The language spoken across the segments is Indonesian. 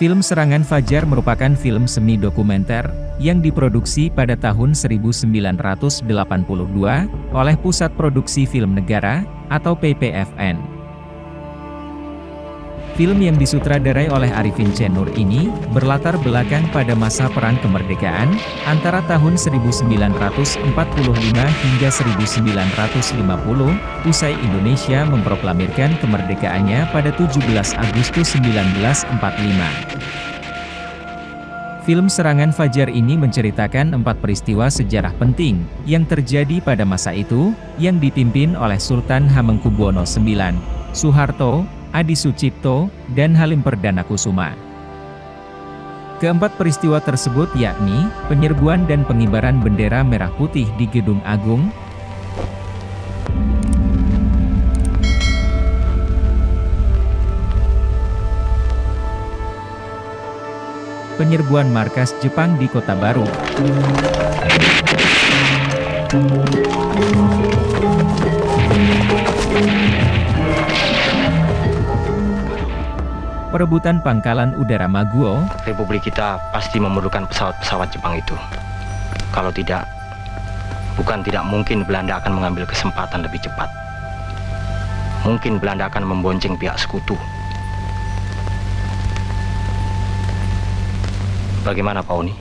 Film Serangan Fajar merupakan film semi dokumenter yang diproduksi pada tahun 1982 oleh Pusat Produksi Film Negara atau PPFN. Film yang disutradarai oleh Arifin C. Nur ini berlatar belakang pada masa Perang Kemerdekaan antara tahun 1945 hingga 1950 usai Indonesia memproklamirkan kemerdekaannya pada 17 Agustus 1945. Film Serangan Fajar ini menceritakan 4 peristiwa sejarah penting yang terjadi pada masa itu yang dipimpin oleh Sultan Hamengkubuwono IX, Soeharto, Adi Sucipto, dan Halim Perdanakusuma. Keempat peristiwa tersebut yakni penyerbuan dan pengibaran bendera merah putih di Gedung Agung, penyerbuan markas Jepang di Kota Baru, perebutan pangkalan udara Maguwo. Republik kita pasti memerlukan pesawat-pesawat Jepang itu. Kalau tidak, bukan tidak mungkin Belanda akan mengambil kesempatan lebih cepat. Mungkin Belanda akan membonceng pihak sekutu. Bagaimana Pak Oni?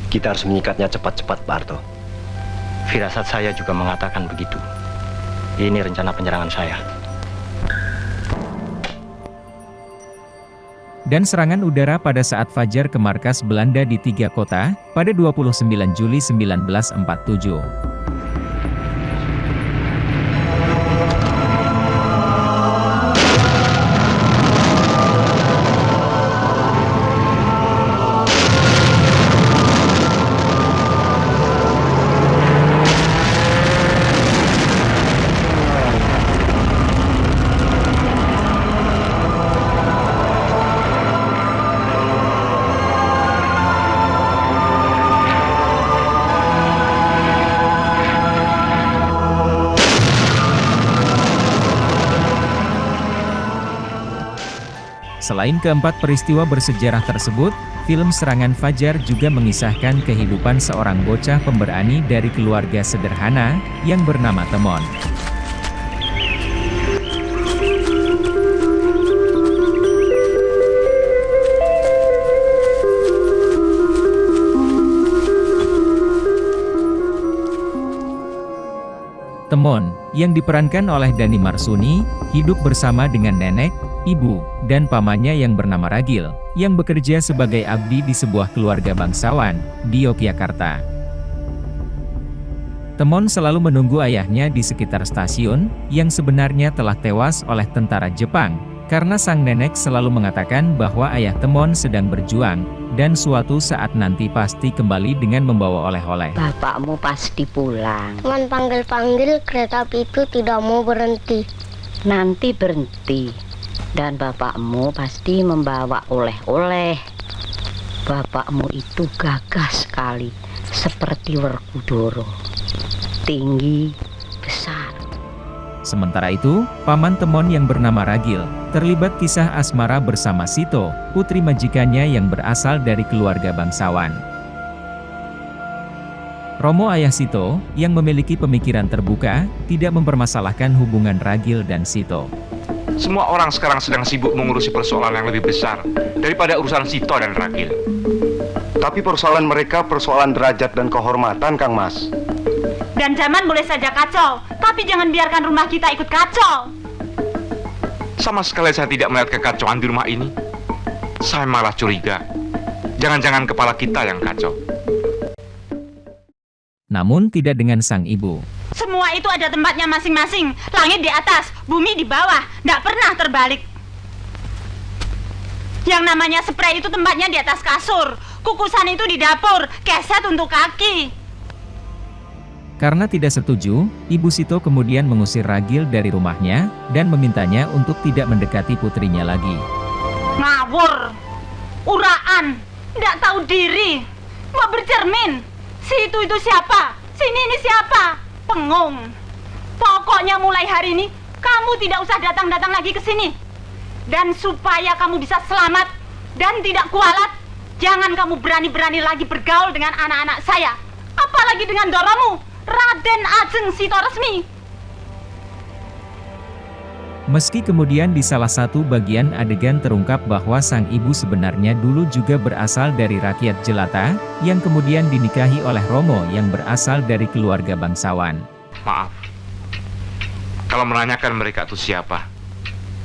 Kita harus mengikatnya cepat-cepat, Pak Harto. Firasat saya juga mengatakan begitu. Ini rencana penyerangan saya. Dan serangan udara pada saat Fajar ke markas Belanda di 3 kota, pada 29 Juli 1947. Selain keempat peristiwa bersejarah tersebut, film Serangan Fajar juga mengisahkan kehidupan seorang bocah pemberani dari keluarga sederhana yang bernama Temon. Temon, yang diperankan oleh Dani Marsuni, hidup bersama dengan nenek, ibu, dan pamannya yang bernama Ragil, yang bekerja sebagai abdi di sebuah keluarga bangsawan di Yogyakarta. Temon selalu menunggu ayahnya di sekitar stasiun, yang sebenarnya telah tewas oleh tentara Jepang, karena sang nenek selalu mengatakan bahwa ayah Temon sedang berjuang, dan suatu saat nanti pasti kembali dengan membawa oleh-oleh. Bapakmu pasti pulang. Cuman panggil-panggil kereta api itu tidak mau berhenti. Nanti berhenti. Dan bapakmu pasti membawa oleh-oleh. Bapakmu itu gagah sekali, seperti Werkudara. Tinggi, besar. Sementara itu, paman Temon yang bernama Ragil, terlibat kisah asmara bersama Sito, putri majikannya yang berasal dari keluarga bangsawan. Romo ayah Sito, yang memiliki pemikiran terbuka, tidak mempermasalahkan hubungan Ragil dan Sito. Semua orang sekarang sedang sibuk mengurusi persoalan yang lebih besar daripada urusan Sito dan Ragil. Tapi persoalan mereka persoalan derajat dan kehormatan, Kang Mas. Dan zaman boleh saja kacau, tapi jangan biarkan rumah kita ikut kacau. Sama sekali saya tidak melihat kekacauan di rumah ini. Saya malah curiga, jangan-jangan kepala kita yang kacau. Namun tidak dengan sang ibu. Semua itu ada tempatnya masing-masing. Langit di atas, bumi di bawah, tidak pernah terbalik. Yang namanya spray itu tempatnya di atas kasur, kukusan itu di dapur, keset untuk kaki. Karena tidak setuju, Ibu Sito kemudian mengusir Ragil dari rumahnya, dan memintanya untuk tidak mendekati putrinya lagi. Ngawur, uraan, tidak tahu diri, mau bercermin. Si itu siapa? Sini ini siapa? Pengung. Pokoknya mulai hari ini, kamu tidak usah datang-datang lagi ke sini. Dan supaya kamu bisa selamat, dan tidak kualat. Jangan kamu berani-berani lagi bergaul dengan anak-anak saya. Apalagi dengan Doromu, Raden Ajeng Sito Resmi. Meski kemudian di salah satu bagian adegan terungkap bahwa sang ibu sebenarnya dulu juga berasal dari rakyat jelata, yang kemudian dinikahi oleh Romo yang berasal dari keluarga bangsawan. Maaf, kalau menanyakan mereka itu siapa?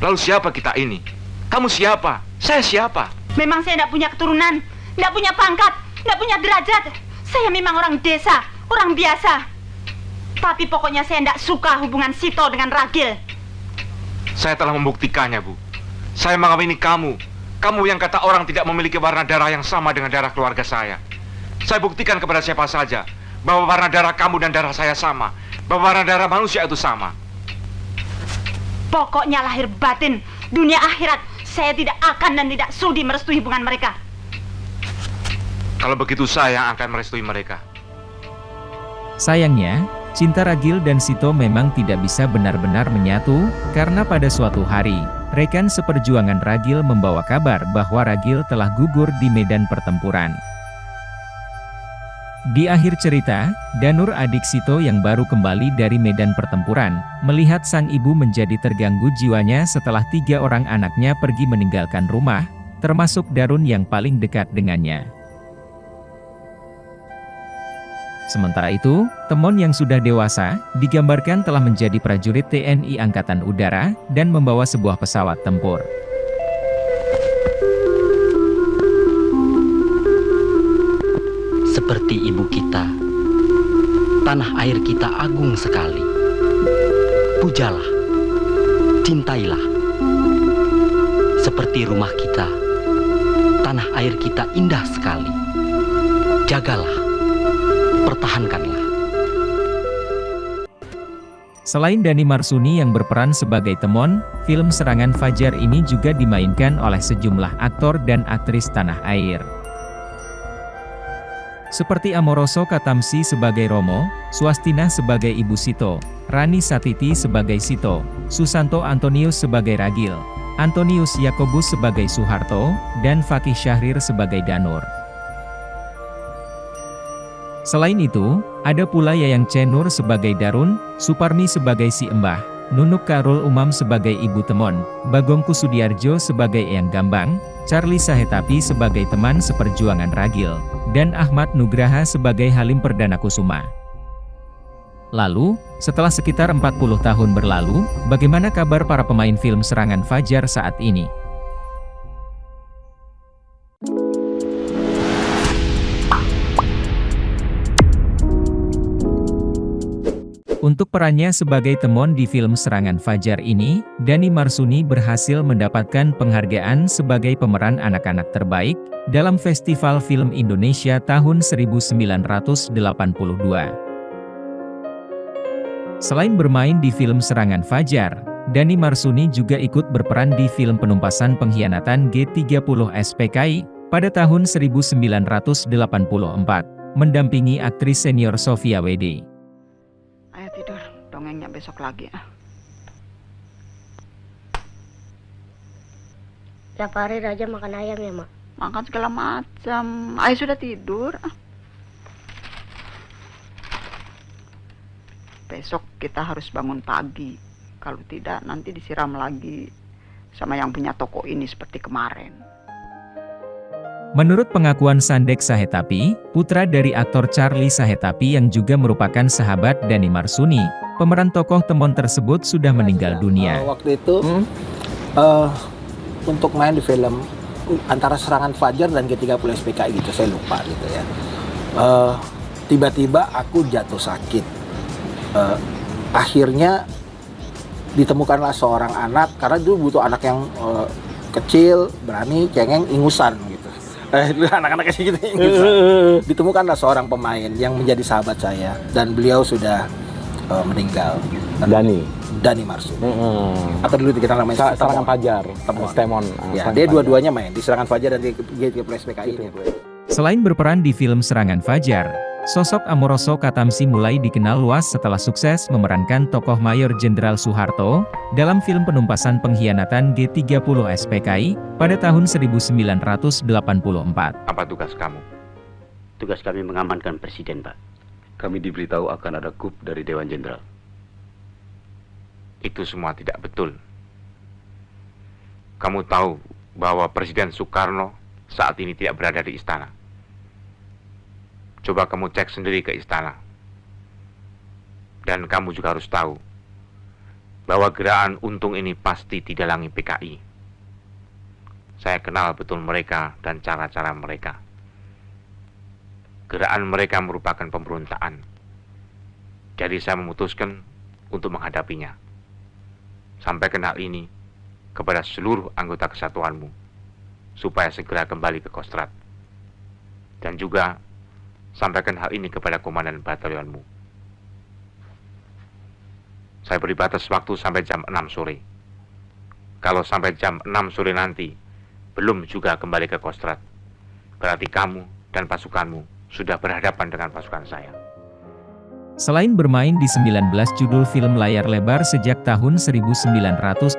Lalu siapa kita ini? Kamu siapa? Saya siapa? Memang saya tidak punya keturunan, tidak punya pangkat, tidak punya derajat. Saya memang orang desa, orang biasa. Tapi pokoknya saya tidak suka hubungan Sito dengan Ragil. Saya telah membuktikannya, Bu. Saya mengawini kamu. Kamu yang kata orang tidak memiliki warna darah yang sama dengan darah keluarga saya. Saya buktikan kepada siapa saja bahwa warna darah kamu dan darah saya sama. Bahwa warna darah manusia itu sama. Pokoknya lahir batin, dunia akhirat, saya tidak akan dan tidak sudi merestui hubungan mereka. Kalau begitu saya akan merestui mereka. Sayangnya, cinta Ragil dan Sito memang tidak bisa benar-benar menyatu, karena pada suatu hari, rekan seperjuangan Ragil membawa kabar bahwa Ragil telah gugur di medan pertempuran. Di akhir cerita, Danur adik Sito yang baru kembali dari medan pertempuran, melihat sang ibu menjadi terganggu jiwanya setelah 3 orang anaknya pergi meninggalkan rumah, termasuk Darun yang paling dekat dengannya. Sementara itu, Temon yang sudah dewasa, digambarkan telah menjadi prajurit TNI Angkatan Udara, dan membawa sebuah pesawat tempur. Seperti ibu kita, tanah air kita agung sekali. Pujalah, cintailah. Seperti rumah kita, tanah air kita indah sekali. Jagalah, pertahankanlah. Selain Dhani Marsuni yang berperan sebagai Temon, film Serangan Fajar ini juga dimainkan oleh sejumlah aktor dan aktris tanah air. Seperti Amoroso Katamsi sebagai Romo, Swastina sebagai Ibu Sito, Rani Satiti sebagai Sito, Susanto Antonius sebagai Ragil, Antonius Yakobus sebagai Suharto, dan Fakih Syahrir sebagai Danur. Selain itu, ada pula Yayang Cenur sebagai Darun, Suparmi sebagai Si Embah, Nunuk Karul Umam sebagai Ibu Temon, Bagong Kusudiarjo sebagai Eyang Gambang, Charlie Sahetapi sebagai teman seperjuangan Ragil, dan Ahmad Nugraha sebagai Halim Perdana Kusuma. Lalu, setelah sekitar 40 tahun berlalu, bagaimana kabar para pemain film Serangan Fajar saat ini? Untuk perannya sebagai Temon di film Serangan Fajar ini, Dhani Marsuni berhasil mendapatkan penghargaan sebagai pemeran anak-anak terbaik dalam Festival Film Indonesia tahun 1982. Selain bermain di film Serangan Fajar, Dhani Marsuni juga ikut berperan di film penumpasan pengkhianatan G30 SPKI pada tahun 1984, mendampingi aktris senior Sofia Wede. Ayo tidur, dongengnya besok lagi ya. Tiap hari Raja makan ayam ya, Mak? Makan segala macam. Ayo sudah tidur. Besok kita harus bangun pagi. Kalau tidak nanti disiram lagi sama yang punya toko ini seperti kemarin. Menurut pengakuan Sandek Sahetapi, putra dari aktor Charlie Sahetapi yang juga merupakan sahabat Dhani Marsuni, pemeran tokoh Temon tersebut sudah meninggal dunia. Waktu itu untuk main di film antara Serangan Fajar dan G30 SPKI gitu, saya lupa gitu ya. Tiba-tiba aku jatuh sakit. Akhirnya ditemukanlah seorang anak, karena dulu butuh anak yang kecil, berani, cengeng, ingusan gitu. Anak-anak kecil gitu ingusan. Ditemukanlah seorang pemain yang menjadi sahabat saya, dan beliau sudah meninggal. Dhani Marsuni. Atau dulu dikenal namanya Serangan Fajar, Temon. Ya, dia dua-duanya main di Serangan Fajar dan di G30 SPKI ini. Selain berperan di film Serangan Fajar, Sosok Amoroso Katamsi mulai dikenal luas setelah sukses memerankan tokoh Mayor Jenderal Soeharto dalam film penumpasan pengkhianatan G30 SPKI pada tahun 1984. Apa tugas kamu? Tugas kami mengamankan Presiden, Pak. Kami diberitahu akan ada coup dari Dewan Jenderal. Itu semua tidak betul. Kamu tahu bahwa Presiden Soekarno saat ini tidak berada di istana. Coba kamu cek sendiri ke istana. Dan kamu juga harus tahu bahwa gerakan Untung ini pasti didalangi PKI. Saya kenal betul mereka dan cara-cara mereka. Gerakan mereka merupakan pemberontakan. Jadi saya memutuskan untuk menghadapinya. Sampaikan hal ini kepada seluruh anggota kesatuanmu supaya segera kembali ke Kostrad. Dan juga sampaikan hal ini kepada komandan batalionmu. Saya beri batas waktu sampai jam 6 sore. Kalau sampai jam 6 sore nanti belum juga kembali ke Kostrad, berarti kamu dan pasukanmu sudah berhadapan dengan pasukan saya. Selain bermain di 19 judul film layar lebar sejak tahun 1976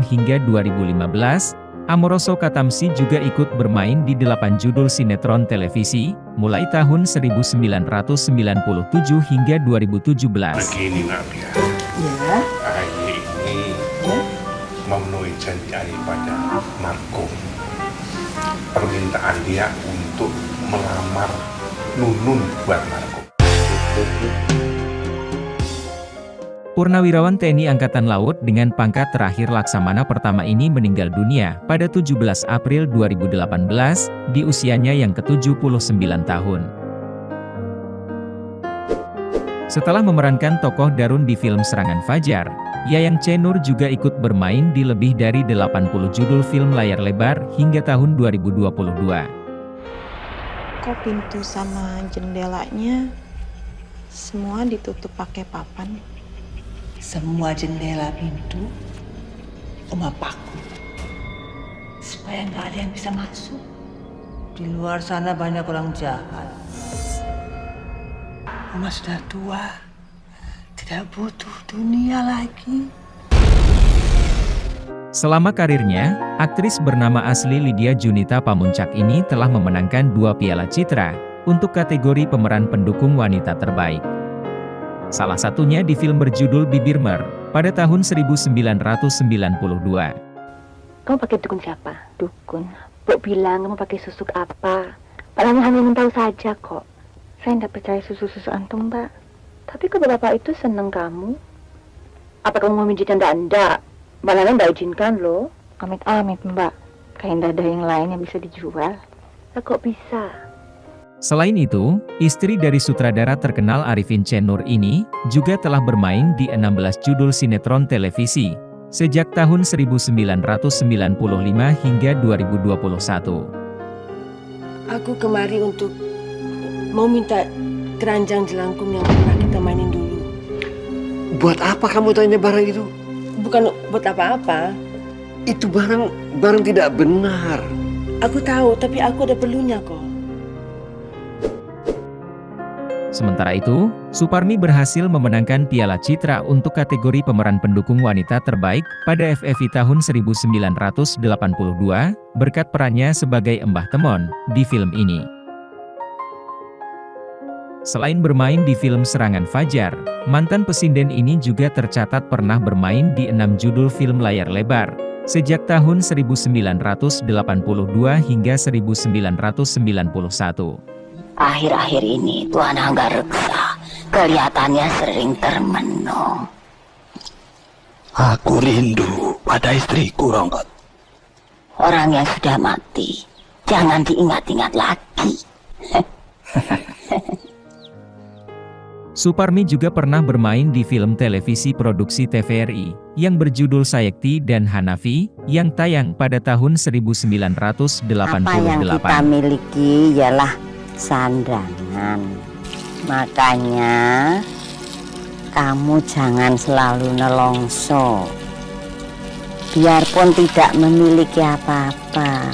hingga 2015, Amoroso Katamsi juga ikut bermain di 8 judul sinetron televisi, mulai tahun 1997 hingga 2017. Begini Nadia, Ya. Aye ini memenuhi janji Aye pada Marco. Permintaan dia untuk melamar Nunun buat Marco. Purnawirawan TNI Angkatan Laut dengan pangkat terakhir Laksamana pertama ini meninggal dunia pada 17 April 2018 di usianya yang ke-79 tahun. Setelah memerankan tokoh Darun di film Serangan Fajar, Yayang Cenur juga ikut bermain di lebih dari 80 judul film layar lebar hingga tahun 2022. Kok pintu sama jendelanya semua ditutup pakai papan? Semua jendela pintu Oma paku supaya nggak ada yang bisa masuk. Di luar sana banyak orang jahat. Oma sudah tua, tidak butuh dunia lagi. Selama karirnya, aktris bernama asli Lydia Junita Pamuncak ini telah memenangkan 2 Piala Citra untuk kategori pemeran pendukung wanita terbaik. Salah satunya di film berjudul Bibir Mer pada tahun 1992. Kamu pakai dukun siapa? Dukun. Bok bilang kamu pakai susuk apa? Padahal hanya ingin tahu saja kok. Saya tidak percaya susu-susu antum, Mbak. Tapi kok bapak itu seneng kamu? Apa kamu mau mijitnya ndak? Mbak Lana ndak izinkan loh. Amit-amit, Mbak. Kayak ndak ada yang lain yang bisa dijual. Lah kok bisa? Selain itu, istri dari sutradara terkenal Arifin Cenur ini juga telah bermain di 16 judul sinetron televisi sejak tahun 1995 hingga 2021. Aku kemari untuk mau minta keranjang jelangkung yang pernah kita mainin dulu. Buat apa kamu tanya barang itu? Bukan buat apa-apa. Itu barang tidak benar. Aku tahu, tapi aku ada perlunya kok. Sementara itu, Suparmi berhasil memenangkan Piala Citra untuk kategori pemeran pendukung wanita terbaik pada FFI tahun 1982 berkat perannya sebagai Embah Temon di film ini. Selain bermain di film Serangan Fajar, mantan pesinden ini juga tercatat pernah bermain di 6 judul film layar lebar sejak tahun 1982 hingga 1991. Akhir-akhir ini Tuan Anggareksa kelihatannya sering termenung. Aku rindu pada istriku, Ronggot. Orang yang sudah mati, jangan diingat-ingat lagi. Suparmi juga pernah bermain di film televisi produksi TVRI yang berjudul Sayekti dan Hanafi yang tayang pada tahun 1988. Apa yang kita miliki ialah sandangan. Makanya kamu jangan selalu nelongso. Biarpun tidak memiliki apa-apa,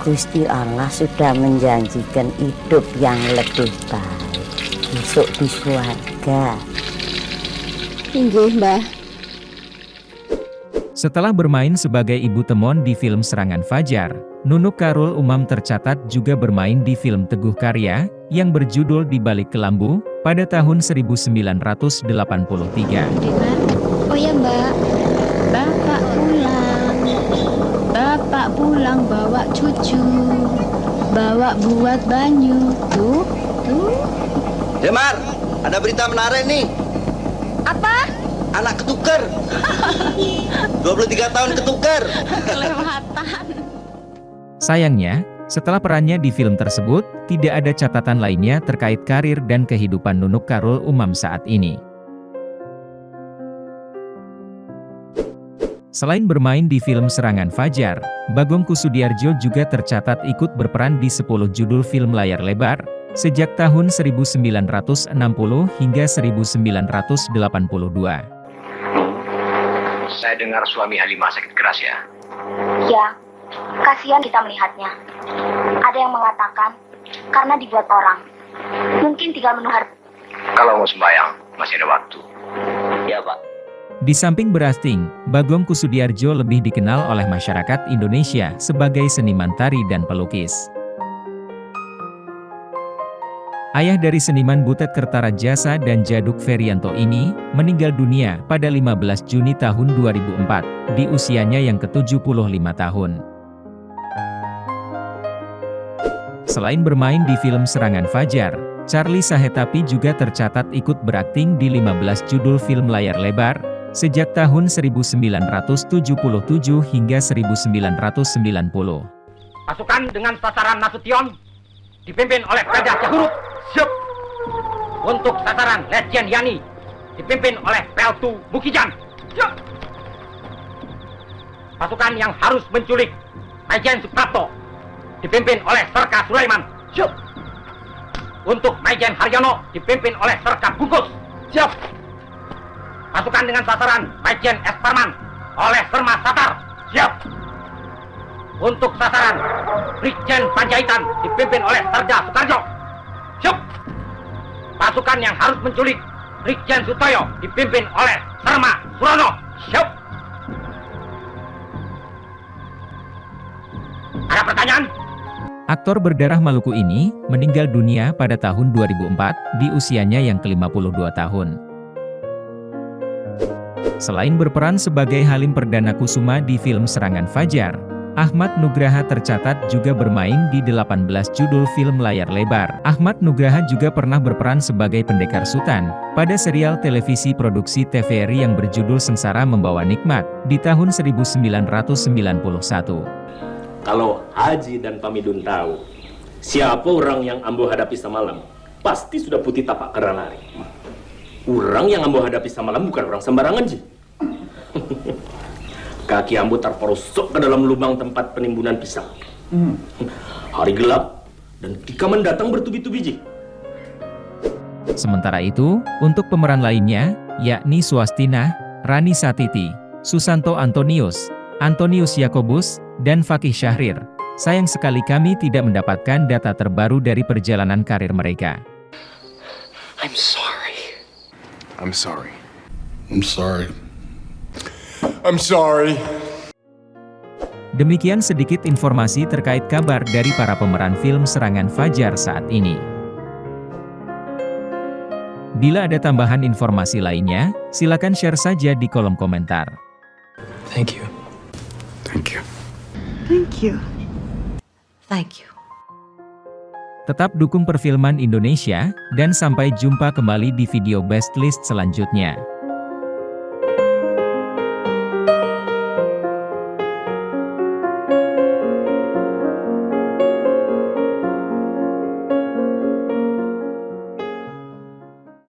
Gusti Allah sudah menjanjikan hidup yang lebih baik besok di surga. Inggih, Mbah. Setelah bermain sebagai Ibu Temon di film Serangan Fajar, Nunuk Khairul Umam tercatat juga bermain di film Teguh Karya, yang berjudul Di Balik Kelambu, pada tahun 1983. Oh ya Mbak, Bapak pulang. Bapak pulang bawa cucu, bawa buat banyu. Tuh. Demar, ada berita menarik nih. Apa? Anak ketuker. 23 tahun ketuker. Kelewatan. Sayangnya, setelah perannya di film tersebut, tidak ada catatan lainnya terkait karir dan kehidupan Nunuk Khairul Umam saat ini. Selain bermain di film Serangan Fajar, Bagong Kussudiardjo juga tercatat ikut berperan di 10 judul film layar lebar, sejak tahun 1960 hingga 1982. Saya dengar suami Halimah sakit keras ya? Ya, kasihan kita melihatnya. Ada yang mengatakan karena dibuat orang. Mungkin tinggal menuhar. Kalau mau sembahyang, masih ada waktu. Ya, Pak. Di samping beracting, Bagong Kussudiardjo lebih dikenal oleh masyarakat Indonesia sebagai seniman tari dan pelukis. Ayah dari seniman Butet Kertarajasa dan Djaduk Ferianto ini meninggal dunia pada 15 Juni tahun 2004 di usianya yang ke-75 tahun. Selain bermain di film Serangan Fajar, Charly Sahetapi juga tercatat ikut berakting di 15 judul film layar lebar sejak tahun 1977 hingga 1990. Pasukan dengan sasaran Nasution dipimpin oleh Raja Cahurut. Siap. Untuk sasaran Letjen Yani dipimpin oleh Peltu Mukijan. Siap. Pasukan yang harus menculik Maijen Suprapto dipimpin oleh Serka Sulaiman. Siap. Untuk Maijen Haryono dipimpin oleh Serka Bungkus. Siap. Pasukan dengan sasaran Maijen S. Parman oleh Serma Satar. Siap. Untuk sasaran Brigjen Panjaitan dipimpin oleh Serda Soekarjo. Siap. Pasukan yang harus menculik Brigjen Sutoyo dipimpin oleh Serma Surono. Siap. Ada pertanyaan? Aktor berdarah Maluku ini meninggal dunia pada tahun 2004 di usianya yang ke-52 tahun. Selain berperan sebagai Halim Perdana Kusuma di film Serangan Fajar, Ahmad Nugraha tercatat juga bermain di 18 judul film layar lebar. Ahmad Nugraha juga pernah berperan sebagai Pendekar Sutan pada serial televisi produksi TVRI yang berjudul Sengsara Membawa Nikmat di tahun 1991. Kalau Haji dan Pamidun tahu siapa orang yang ambo hadapi semalam, pasti sudah putih tapak keranari. Orang yang ambo hadapi semalam bukan orang sembarangan, Ji. Kaki ambo terperosok ke dalam lubang tempat penimbunan pisang. Hari gelap dan ketika mendatang bertubi-tubi, Ji. Sementara itu, untuk pemeran lainnya, yakni Swastina, Rani Satiti, Susanto Antonius, Antonius Yakobus, dan Fakih Syahrir, sayang sekali kami tidak mendapatkan data terbaru dari perjalanan karir mereka. I'm sorry. I'm sorry. I'm sorry. I'm sorry. Demikian sedikit informasi terkait kabar dari para pemeran film Serangan Fajar saat ini. Bila ada tambahan informasi lainnya, silakan share saja di kolom komentar. Thank you. Thank you. Thank you. Thank you. Tetap dukung perfilman Indonesia, dan sampai jumpa kembali di video best list selanjutnya.